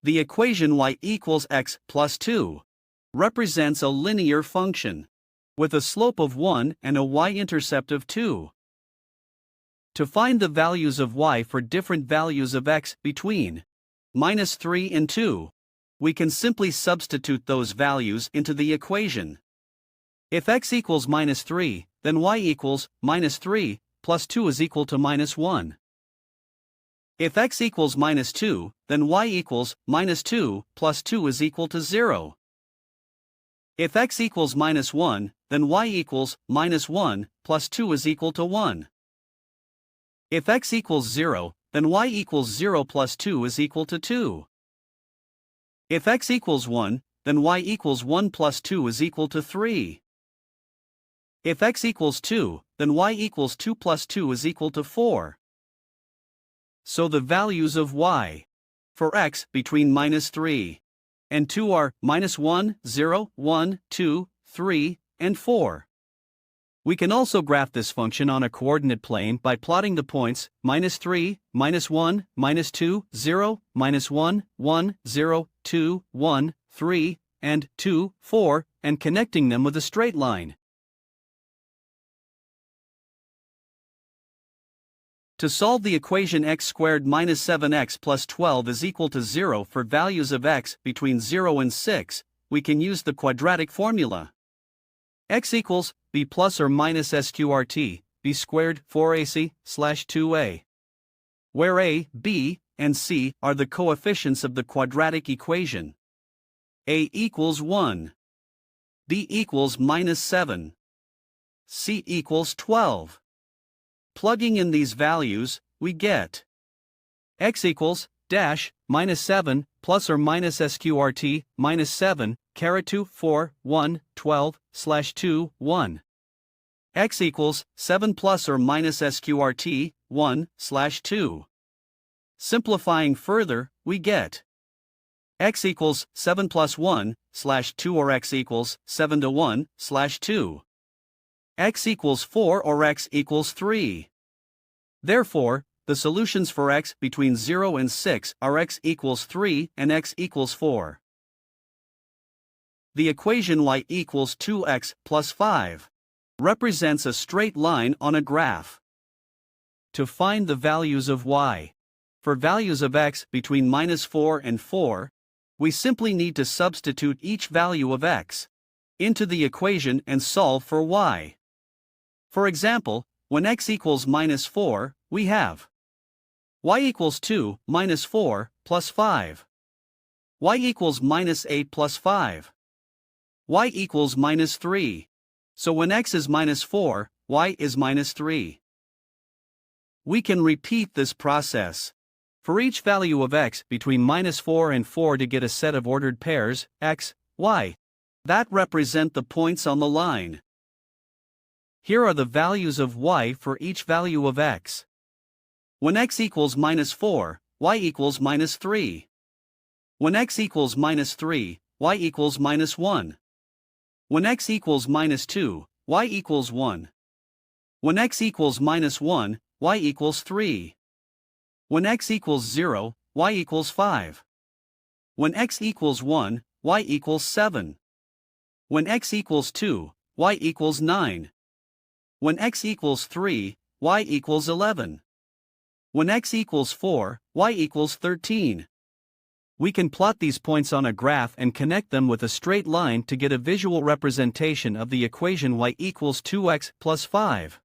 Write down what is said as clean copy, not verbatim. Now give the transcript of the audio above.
The equation y equals x plus 2 represents a linear function with a slope of 1 and a y-intercept of 2. To find the values of y for different values of x between -3 and 2, we can simply substitute those values into the equation. If x equals -3, then y equals -3 plus 2 is equal to -1. If x equals -2, then y equals -2 plus 2 is equal to 0. If x equals -1, then y equals -1 plus 2 is equal to 1. If x equals 0, then y equals 0 plus 2 is equal to 2. If x equals 1, then y equals 1 plus 2 is equal to 3. If x equals 2, then y equals 2 plus 2 is equal to 4. So the values of y for x between -3 and 2 are -1, 0, 1, 2, 3, and 4. We can also graph this function on a coordinate plane by plotting the points -3, -1, -2, 0, -1, 1, 0, 2, 1, 3, and 2, 4, and connecting them with a straight line. To solve the equation x squared minus 7x plus 12 is equal to 0 for values of x between 0 and 6, we can use the quadratic formula. X equals b plus or minus sqrt, b squared 4ac slash 2a. Where a, b, and c are the coefficients of the quadratic equation. A equals 1. B equals minus 7. C equals 12. Plugging in these values, we get x equals dash minus 7 plus or minus sqrt minus 7 caret 2 4 1 12 slash 2 1. X equals 7 plus or minus sqrt 1 slash 2. Simplifying further, we get x equals 7 plus 1 slash 2 or x equals 7 to 1 slash 2. X equals 4 or x equals 3. Therefore, the solutions for x between 0 and 6 are x equals 3 and x equals 4. The equation y equals 2x plus 5 represents a straight line on a graph. To find the values of y for values of x between -4 and 4, we simply need to substitute each value of x into the equation and solve for y. For example, when x equals -4, we have y equals 2 minus 4 plus 5. Y equals -8 plus 5. Y equals -3. So when x is -4, y is -3. We can repeat this process for each value of x between -4 and 4 to get a set of ordered pairs, x, y, that represent the points on the line. Here are the values of y for each value of x. When x equals -4, y equals -3. When x equals -3, y equals -1. When x equals -2, y equals 1. When x equals -1, y equals 3. When x equals 0, y equals 5. When x equals 1, y equals 7. When x equals 2, y equals 9. When x equals 3, y equals 11. When x equals 4, y equals 13. We can plot these points on a graph and connect them with a straight line to get a visual representation of the equation y equals 2x plus 5.